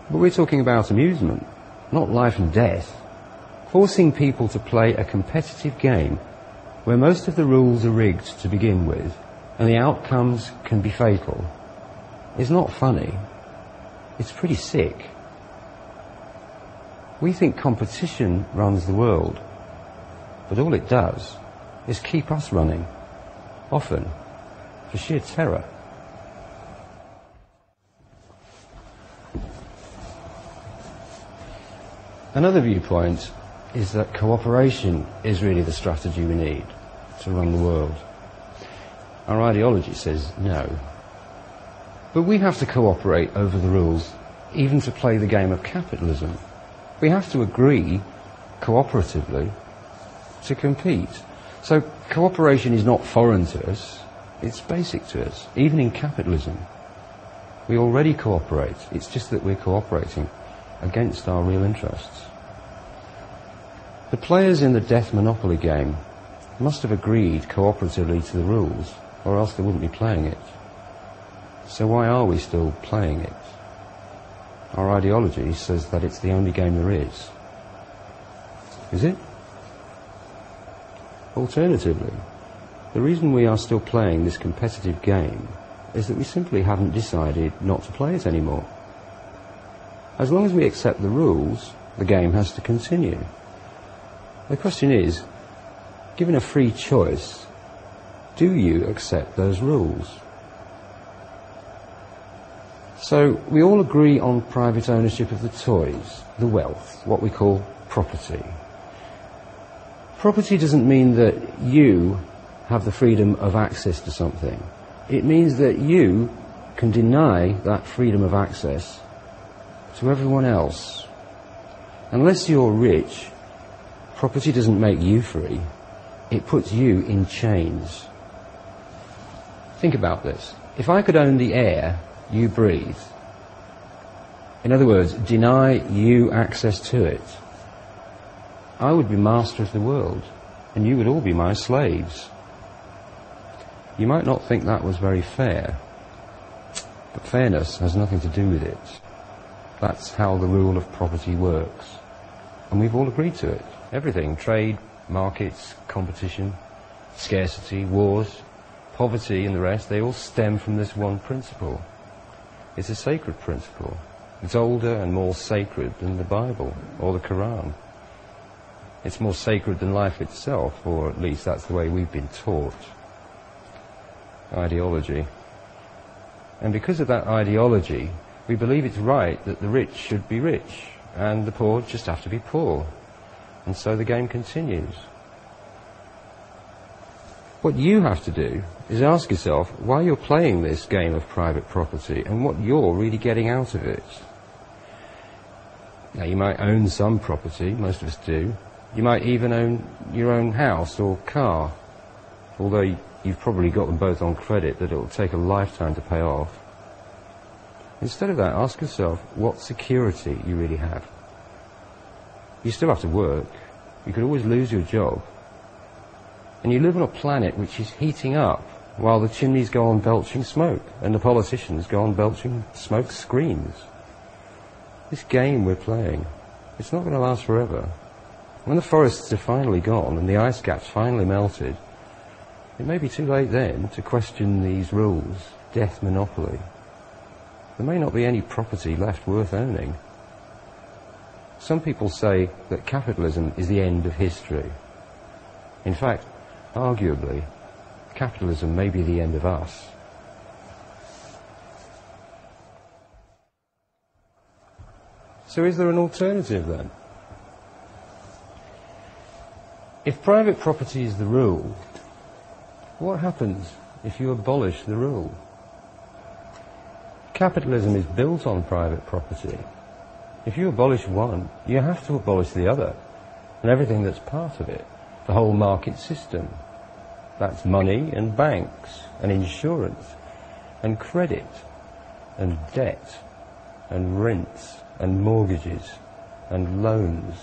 But we're talking about amusement, not life and death. Forcing people to play a competitive game where most of the rules are rigged to begin with and the outcomes can be fatal is not funny. It's pretty sick. We think competition runs the world, but all it does is keep us running, often for sheer terror. Another viewpoint is that cooperation is really the strategy we need to run the world. Our ideology says no. But we have to cooperate over the rules, even to play the game of capitalism. We have to agree, cooperatively, to compete. So cooperation is not foreign to us, it's basic to us, even in capitalism. We already cooperate, it's just that we're cooperating against our real interests. The players in the death monopoly game must have agreed cooperatively to the rules, or else they wouldn't be playing it. So why are we still playing it? Our ideology says that it's the only game there is. Is it? Alternatively, the reason we are still playing this competitive game is that we simply haven't decided not to play it anymore. As long as we accept the rules, the game has to continue. The question is, given a free choice, do you accept those rules? So we all agree on private ownership of the toys, the wealth, what we call property. Property doesn't mean that you have the freedom of access to something. It means that you can deny that freedom of access to everyone else. Unless you're rich, property doesn't make you free. It puts you in chains. Think about this. If I could own the air you breathe, in other words, deny you access to it, I would be master of the world, and you would all be my slaves. You might not think that was very fair, but fairness has nothing to do with it. That's how the rule of property works, and we've all agreed to it. Everything, trade, markets, competition, scarcity, wars, poverty and the rest, they all stem from this one principle. It's a sacred principle. It's older and more sacred than the Bible or the Quran. It's more sacred than life itself, or at least that's the way we've been taught. Ideology. And because of that ideology, we believe it's right that the rich should be rich and the poor just have to be poor. And so the game continues. What you have to do is ask yourself why you're playing this game of private property and what you're really getting out of it. Now, you might own some property, most of us do. You might even own your own house or car, although you've probably got them both on credit that it will take a lifetime to pay off. Instead of that, ask yourself what security you really have. You still have to work. You could always lose your job. And you live on a planet which is heating up while the chimneys go on belching smoke and the politicians go on belching smoke screens. This game we're playing, it's not going to last forever. When the forests are finally gone and the ice caps finally melted, it may be too late then to question these rules, death monopoly. There may not be any property left worth owning. Some people say that capitalism is the end of history. In fact, arguably, capitalism may be the end of us. So is there an alternative then? If private property is the rule, what happens if you abolish the rule? Capitalism is built on private property. If you abolish one, you have to abolish the other, and everything that's part of it, the whole market system. That's money and banks and insurance and credit and debt and rents and mortgages and loans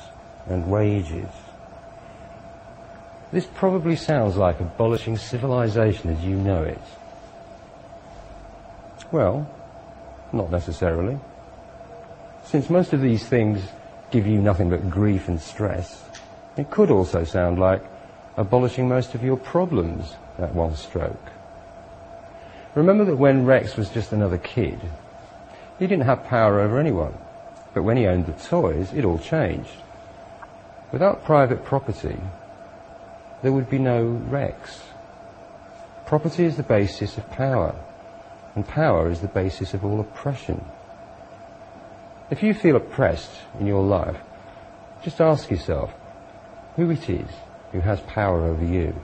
and wages. This probably sounds like abolishing civilization as you know it. Well, not necessarily. Since most of these things give you nothing but grief and stress, it could also sound like abolishing most of your problems at one stroke. Remember that when Rex was just another kid, he didn't have power over anyone. But when he owned the toys, it all changed. Without private property, there would be no Rex. Property is the basis of power, and power is the basis of all oppression. If you feel oppressed in your life, just ask yourself who it is who has power over you.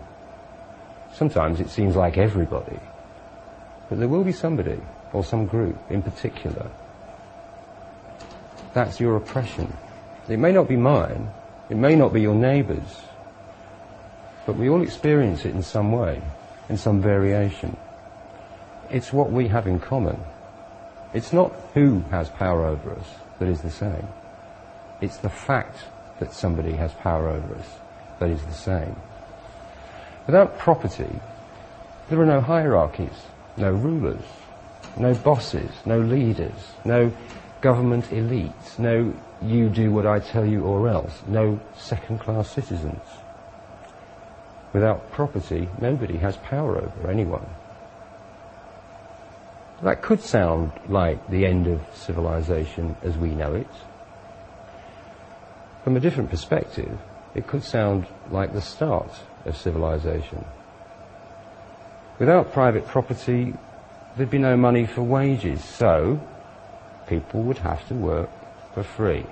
Sometimes it seems like everybody, but there will be somebody or some group in particular. That's your oppression. It may not be mine, it may not be your neighbour's, but we all experience it in some way, in some variation. It's what we have in common. It's not who has power over us that is the same. It's the fact that somebody has power over us that is the same. Without property, there are no hierarchies, no rulers, no bosses, no leaders, no government elites, no you do what I tell you or else, no second-class citizens. Without property, nobody has power over anyone. That could sound like the end of civilization as we know it. From a different perspective, it could sound like the start of civilization. Without private property, there'd be no money for wages, so people would have to work for free.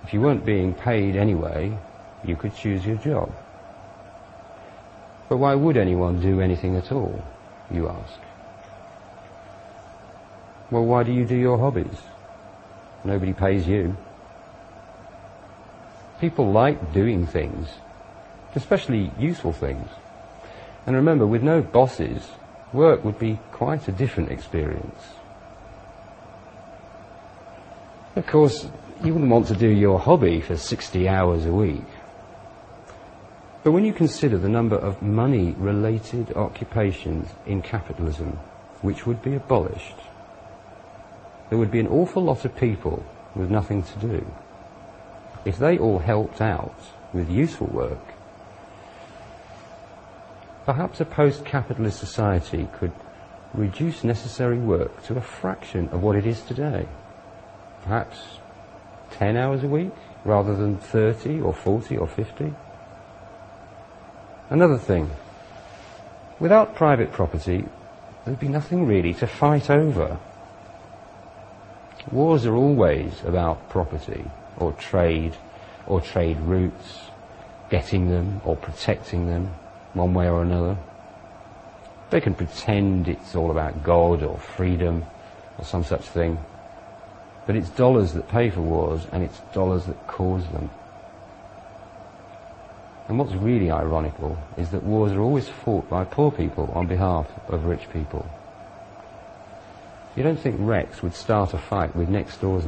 If you weren't being paid anyway, you could choose your job. But why would anyone do anything at all, you ask? Well, why do you do your hobbies? Nobody pays you. People like doing things, especially useful things. And remember, with no bosses, work would be quite a different experience. Of course, you wouldn't want to do your hobby for 60 hours a week. But when you consider the number of money-related occupations in capitalism which would be abolished, there would be an awful lot of people with nothing to do. If they all helped out with useful work, perhaps a post-capitalist society could reduce necessary work to a fraction of what it is today. Perhaps 10 hours a week rather than 30 or 40 or 50. Another thing, without private property, there'd be nothing really to fight over. Wars are always about property, or trade routes, getting them or protecting them, one way or another. They can pretend it's all about God or freedom or some such thing, but it's dollars that pay for wars and it's dollars that cause them. And what's really ironical is that wars are always fought by poor people on behalf of rich people. You don't think Rex would start a fight with next door's